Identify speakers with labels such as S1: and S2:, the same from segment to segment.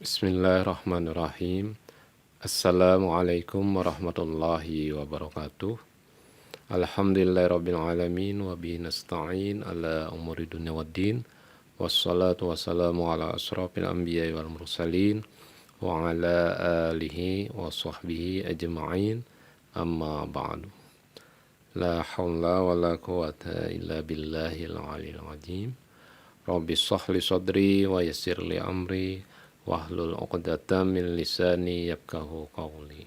S1: Bismillahirrahmanirrahim. Assalamualaikum warahmatullahi wabarakatuh. Alhamdulillahirrabbilalamin wa bihi nasta'in ala umuri dunya waddin. Wassalatu wassalamu ala asrafil anbiya wal mursalin wa ala alihi wa sahbihi ajma'in. Amma ba'du. La hawla wa la quwata illa billahil aliyil azim. Rabbi shrah li sadri wa yassir li amri wahlul 'uqdatam min lisani yafqahu qawli.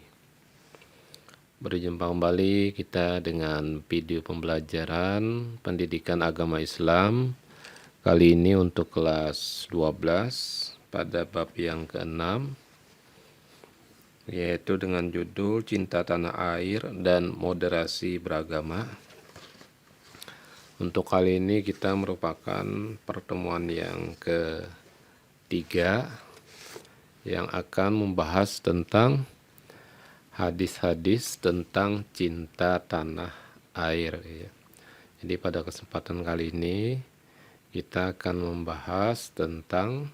S1: Berjumpa kembali kita dengan video pembelajaran pendidikan agama Islam. Kali ini untuk kelas 12 pada bab yang ke-6, yaitu dengan judul Cinta Tanah Air dan Moderasi Beragama. Untuk kali ini kita merupakan pertemuan yang ketiga yang akan membahas tentang hadis-hadis tentang cinta tanah air. Jadi pada kesempatan kali ini kita akan membahas tentang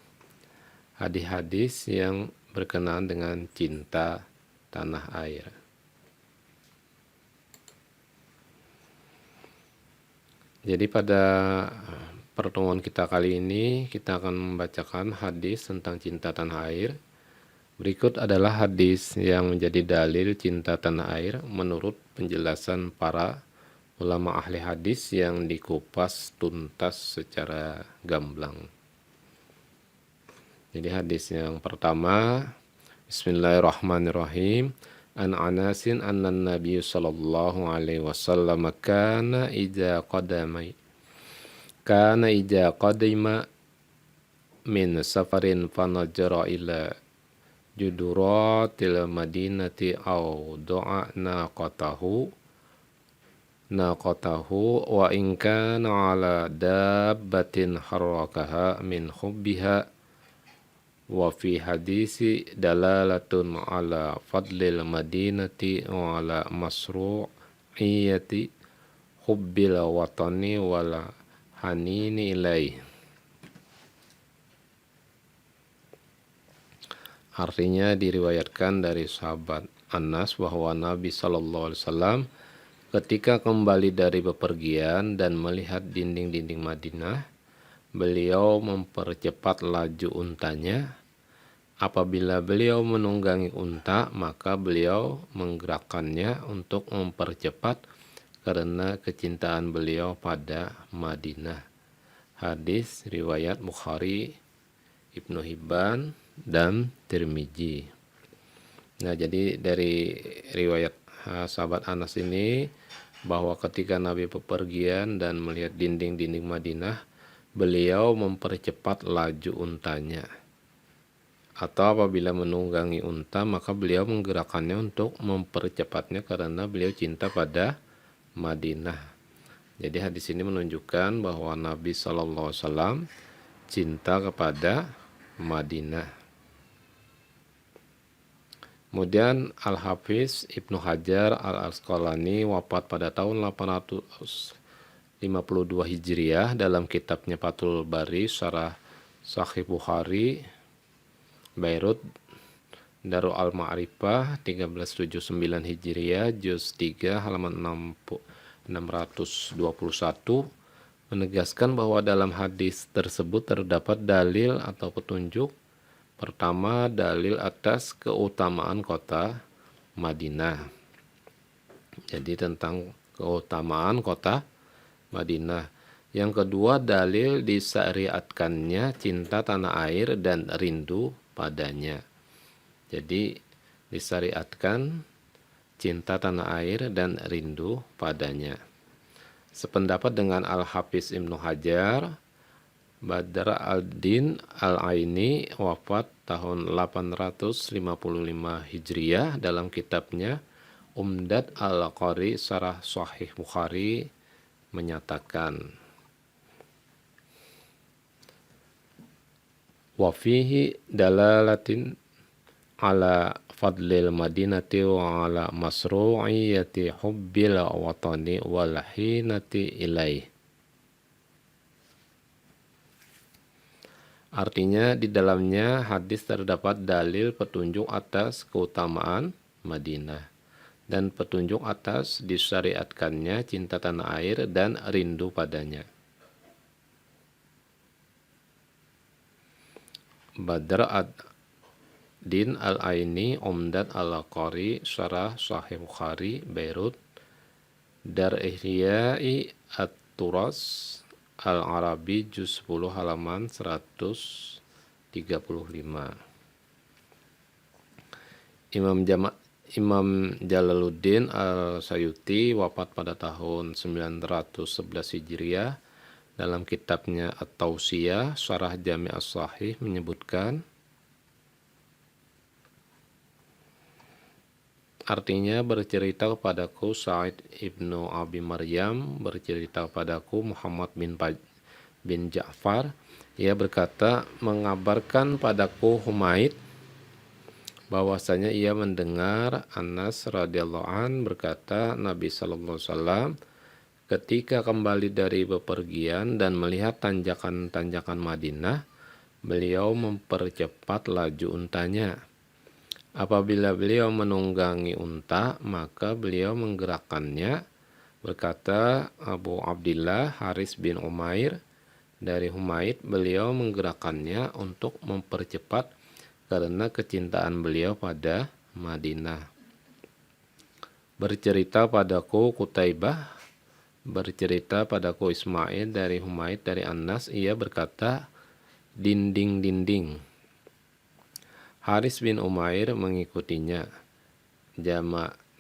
S1: hadis-hadis yang berkenaan dengan cinta tanah air. Jadi pada pertemuan kita kali ini kita akan membacakan hadis tentang cinta tanah air. Berikut adalah hadis yang menjadi dalil cinta tanah air menurut penjelasan para ulama ahli hadis yang dikupas tuntas secara gamblang. Jadi hadis yang pertama, Bismillahirrahmanirrahim. An Anasin anna Nabi sallallahu alaihi wasallam kana idza qadima min safarin fanajara ila juduratil madinati aw do'a naqatahu wa in kana ala dabbatin harrakaha min hubbiha. Wa fi hadisi dalalatun ala fadlil madinati wa ala masru'iyati hubbil watani wala hanini ilaih. Artinya diriwayatkan dari sahabat Anas bahwa Nabi SAW ketika kembali dari bepergian dan melihat dinding-dinding Madinah, beliau mempercepat laju untanya. Apabila beliau menunggangi unta, maka beliau menggerakkannya untuk mempercepat karena kecintaan beliau pada Madinah. Hadis riwayat Bukhari, Ibnu Hibban, dan Tirmizi. Nah, jadi dari riwayat sahabat Anas ini bahwa ketika Nabi bepergian dan melihat dinding-dinding Madinah, beliau mempercepat laju untanya. Atau apabila menunggangi unta, maka beliau menggerakkannya untuk mempercepatnya karena beliau cinta pada Madinah. Jadi hadis ini menunjukkan bahwa Nabi SAW cinta kepada Madinah. Kemudian Al-Hafiz Ibnu Hajar Al-Asqalani wafat pada tahun 852 Hijriah dalam kitabnya Fathul Bari Syarah Sahih Bukhari, Beirut, Darul Al-Ma'rifah 1379 Hijriah, juz 3 halaman 621, menegaskan bahwa dalam hadis tersebut terdapat dalil atau petunjuk. Pertama, dalil atas keutamaan kota Madinah. Jadi tentang keutamaan kota Madinah. Yang kedua, dalil disyariatkannya cinta tanah air dan rindu padanya. Jadi disyariatkan cinta tanah air dan rindu padanya. Sependapat dengan Al-Hafiz Ibnu Hajar, Badr al-Din al-Aini wafat tahun 855 Hijriah dalam kitabnya Umdat al-Qari Syarah Sahih Bukhari menyatakan, wa fihi dalalatin ala fadlil madinati wa ala masru'iyati hubbil watani wal hinati ilaih. Artinya di dalamnya hadis terdapat dalil petunjuk atas keutamaan Madinah dan petunjuk atas disyariatkannya cinta tanah air dan rindu padanya. Badr ad-Din al-Aini Umdat al-Qari Syarah Sahih Bukhari Beirut Dar Ihya'i at-Turas Al-Arabi Juz 10 halaman 135. Imam Jalaluddin Al-Sayuti wafat pada tahun 911 Hijriah. Dalam kitabnya At-Tausiyah Syarah Jami' As-Sahih menyebutkan, artinya bercerita kepadaku Sa'id ibnu Abi Maryam, bercerita kepadaku Muhammad bin Ja'far. Ia berkata, mengabarkan padaku Humaid bahwasanya ia mendengar Anas radhiyallahu an berkata, Nabi sallallahu alaihi wasallam ketika kembali dari bepergian dan melihat tanjakan-tanjakan Madinah, beliau mempercepat laju untanya. Apabila beliau menunggangi unta, maka beliau menggerakkannya. Berkata Abu Abdillah Haris bin Umair dari Humaid, beliau menggerakkannya untuk mempercepat karena kecintaan beliau pada Madinah. Bercerita padaku Qutaibah, bercerita padaku Ismail dari Humaid dari Anas, ia berkata, dinding-dinding. Haris bin Umair mengikutinya.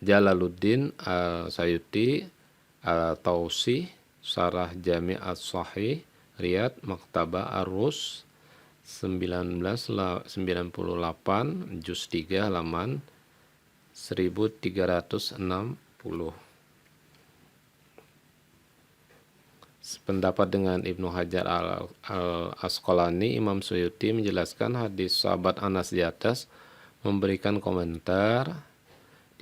S1: Jalaluddin Al-Sayuti Al-Tausi Syarah Jami' As-Sahih Riyad Maktabah Ar-Rus 1998 Juz 3 halaman 1360. Sependapat dengan Ibnu Hajar al-Asqalani, Imam Suyuti menjelaskan hadis sahabat Anas di atas, memberikan komentar.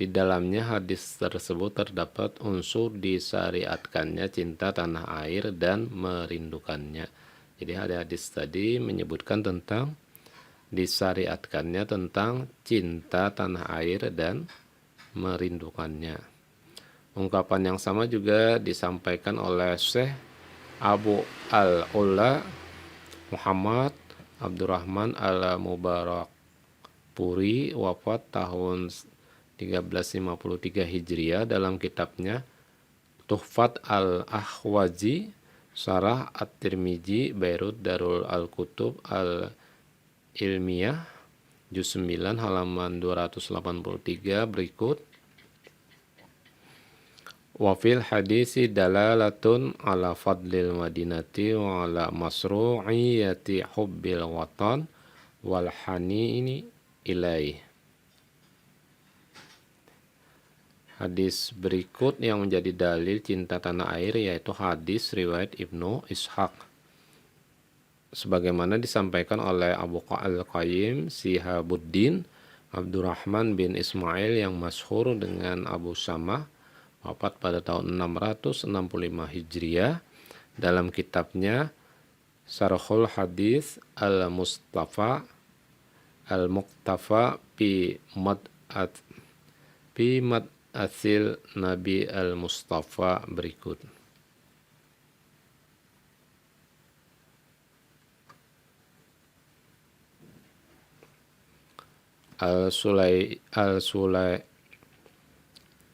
S1: Di dalamnya hadis tersebut terdapat unsur disyariatkannya cinta tanah air dan merindukannya. Jadi hadis tadi menyebutkan tentang disyariatkannya tentang cinta tanah air dan merindukannya. Ungkapan yang sama juga disampaikan oleh Syekh Abu al-Ula Muhammad Abdurrahman al-Mubarakpuri wafat tahun 1353 Hijriah dalam kitabnya Tuhfat al-Ahwazi Syarah At-Tirmizi Beirut Darul Al-Kutub Al-Ilmiyah Juz 9 halaman 283 berikut. Wa fil hadisi dalalatun ala fadlil madinati wa ala masru'iyati hubbil watan wal hanini ilaih. Hadis berikut yang menjadi dalil cinta tanah air yaitu hadis riwayat Ibnu Ishaq. Sebagaimana disampaikan oleh Abu Al-Qayyim Sihabuddin Abdurrahman bin Ismail yang masyhur dengan Abu Samah, wafat pada tahun 665 Hijriah, dalam kitabnya Syarhul Hadis Al-Muqtafa fi Mad'athil Nabi Al-Mustafa berikut.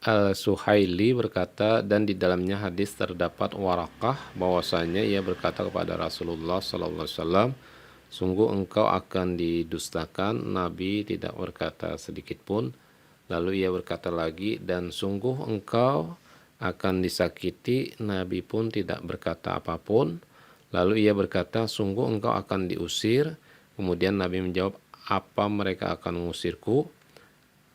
S1: Al-Suhaili berkata, dan di dalamnya hadis terdapat Warakah bahwasanya ia berkata kepada Rasulullah sallallahu alaihi wasallam, sungguh engkau akan didustakan. Nabi tidak berkata sedikit pun. Lalu ia berkata lagi, dan sungguh engkau akan disakiti. Nabi pun tidak berkata apapun. Lalu ia berkata, sungguh engkau akan diusir. Kemudian Nabi menjawab, apa mereka akan mengusirku?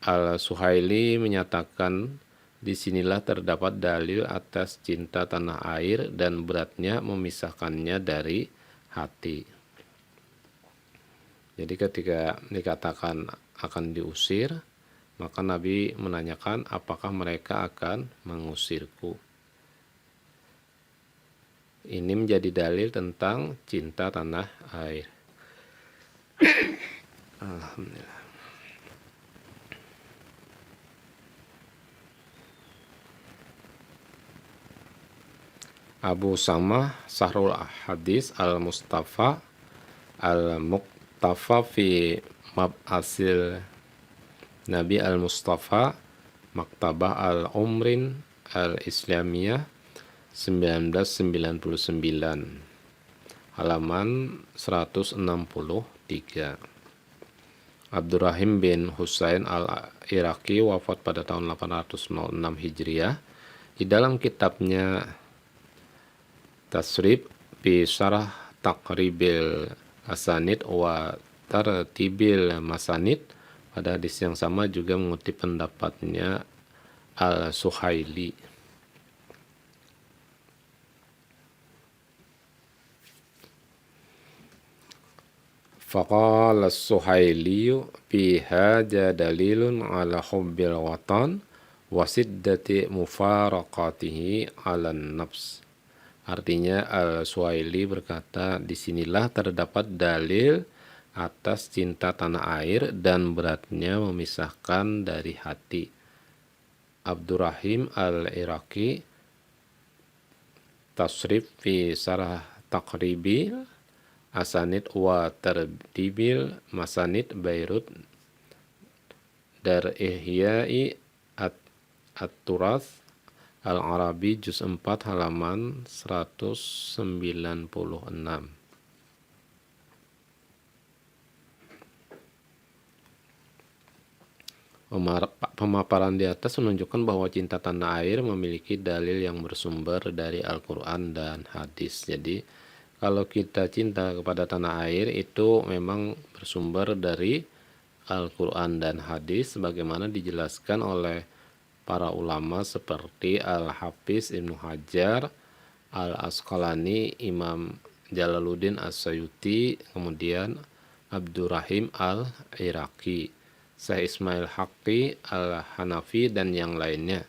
S1: Al-Suhaili menyatakan, disinilah terdapat dalil atas cinta tanah air dan beratnya memisahkannya dari hati. Jadi ketika dikatakan akan diusir, maka Nabi menanyakan apakah mereka akan mengusirku. Ini menjadi dalil tentang cinta tanah air. Alhamdulillah. Abu Samah Sahrul Hadis Al-Mustafa Al-Muqtafa fi Mab'asil Nabi Al-Mustafa Maktabah Al-Umrin Al-Islamiyah 1999 halaman 163. Abdurrahim bin Husain al-Iraqi wafat pada tahun 806 Hijriah. Di dalam kitabnya Tasrib bi Syarah Taqribil Asanid wa Tartibil Masanid, pada hadis yang sama juga mengutip pendapatnya Al-Suhaili. Faqala as-Suhaili fiha dalilun ala hubbil watan wa siddati mufaraqatihi ala nafs. Artinya Al-Suhaili berkata, disinilah terdapat dalil atas cinta tanah air dan beratnya memisahkan dari hati. Abdurrahim al-Iraqi, Tasrif fi Sarah Taqribi Asanid wa Tardibil Masanid, Beirut, Dar Ihya'i At-Turath Al-Arabi, Juz 4 halaman 196. Pemaparan di atas menunjukkan bahwa cinta tanah air memiliki dalil yang bersumber dari Al-Quran dan hadis. Jadi kalau kita cinta kepada tanah air itu memang bersumber dari Al-Quran dan hadis, sebagaimana dijelaskan oleh para ulama seperti Al-Hafiz Ibnu Hajar Al-Asqalani, Imam Jalaluddin As-Sayuti, kemudian Abdurrahim Al-Iraqi, Syekh Ismail Haqqi Al-Hanafi, dan yang lainnya.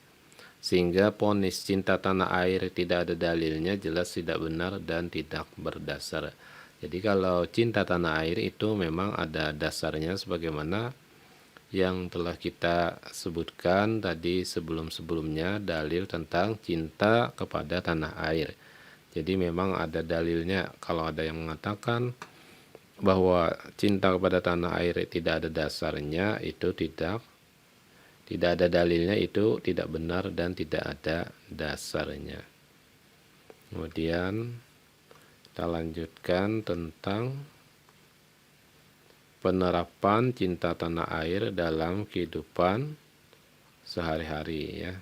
S1: Sehingga ponis cinta tanah air tidak ada dalilnya jelas tidak benar dan tidak berdasar. Jadi kalau cinta tanah air itu memang ada dasarnya sebagaimana yang telah kita sebutkan tadi sebelum-sebelumnya, dalil tentang cinta kepada tanah air. Jadi memang ada dalilnya. Kalau ada yang mengatakan bahwa cinta kepada tanah air tidak ada dasarnya, itu tidak ada dalilnya, itu tidak benar dan tidak ada dasarnya. Kemudian kita lanjutkan tentang penerapan cinta tanah air dalam kehidupan sehari-hari ya.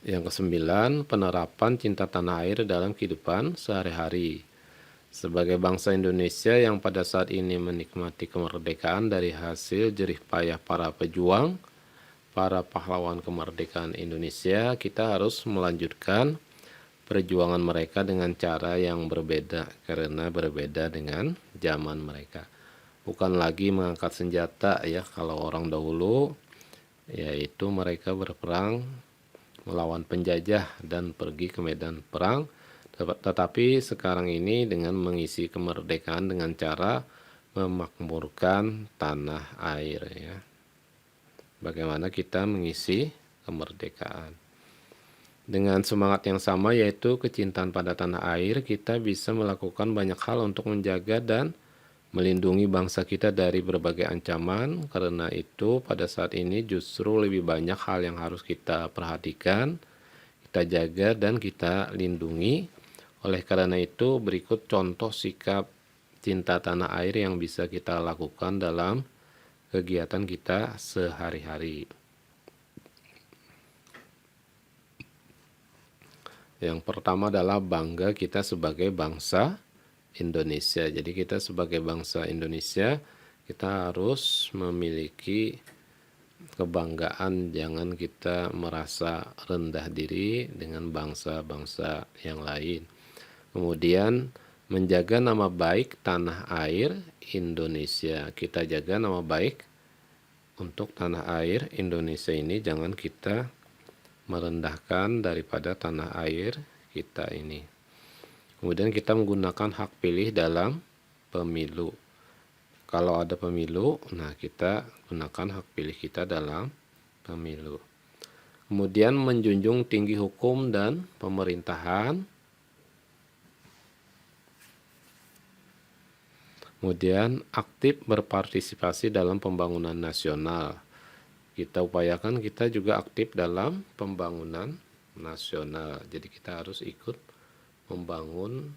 S1: Yang ke-9, penerapan cinta tanah air dalam kehidupan sehari-hari. Sebagai bangsa Indonesia yang pada saat ini menikmati kemerdekaan dari hasil jerih payah para pejuang, para pahlawan kemerdekaan Indonesia, kita harus melanjutkan perjuangan mereka dengan cara yang berbeda, karena berbeda dengan zaman mereka. Bukan lagi mengangkat senjata ya, kalau orang dahulu yaitu mereka berperang melawan penjajah dan pergi ke medan perang. Tetapi sekarang ini dengan mengisi kemerdekaan dengan cara memakmurkan tanah air ya. Bagaimana kita mengisi kemerdekaan? Dengan semangat yang sama, yaitu kecintaan pada tanah air, kita bisa melakukan banyak hal untuk menjaga dan melindungi bangsa kita dari berbagai ancaman. Karena itu pada saat ini justru lebih banyak hal yang harus kita perhatikan, kita jaga dan kita lindungi. Oleh karena itu berikut contoh sikap cinta tanah air yang bisa kita lakukan dalam kegiatan kita sehari-hari. Yang pertama adalah bangga kita sebagai bangsa Indonesia. Jadi kita sebagai bangsa Indonesia, kita harus memiliki kebanggaan, jangan kita merasa rendah diri dengan bangsa-bangsa yang lain. Kemudian menjaga nama baik tanah air Indonesia. Kita jaga nama baik untuk tanah air Indonesia ini, jangan kita merendahkan daripada tanah air kita ini. Kemudian kita menggunakan hak pilih dalam pemilu. Kalau ada pemilu, nah kita gunakan hak pilih kita dalam pemilu. Kemudian menjunjung tinggi hukum dan pemerintahan. Kemudian aktif berpartisipasi dalam pembangunan nasional. Kita upayakan kita juga aktif dalam pembangunan nasional. Jadi kita harus ikut membangun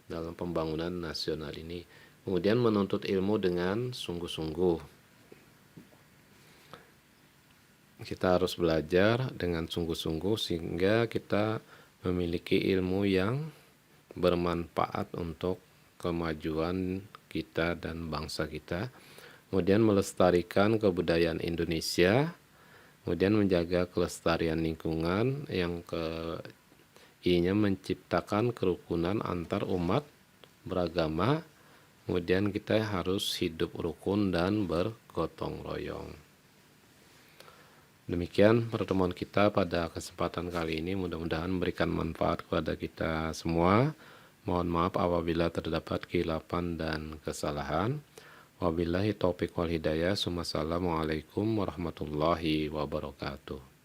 S1: dalam pembangunan nasional ini. Kemudian menuntut ilmu dengan sungguh-sungguh. Kita harus belajar dengan sungguh-sungguh sehingga kita memiliki ilmu yang bermanfaat untuk kemajuan kita dan bangsa kita. Kemudian melestarikan kebudayaan Indonesia, kemudian menjaga kelestarian lingkungan, yang I-nya menciptakan kerukunan antar umat beragama. Kemudian kita harus hidup rukun dan bergotong royong. Demikian pertemuan kita pada kesempatan kali ini, mudah-mudahan memberikan manfaat kepada kita semua. Mohon maaf apabila terdapat kehilapan dan kesalahan. Wabillahi taufiq wal hidayah. Wassalamualaikum warahmatullahi wabarakatuh.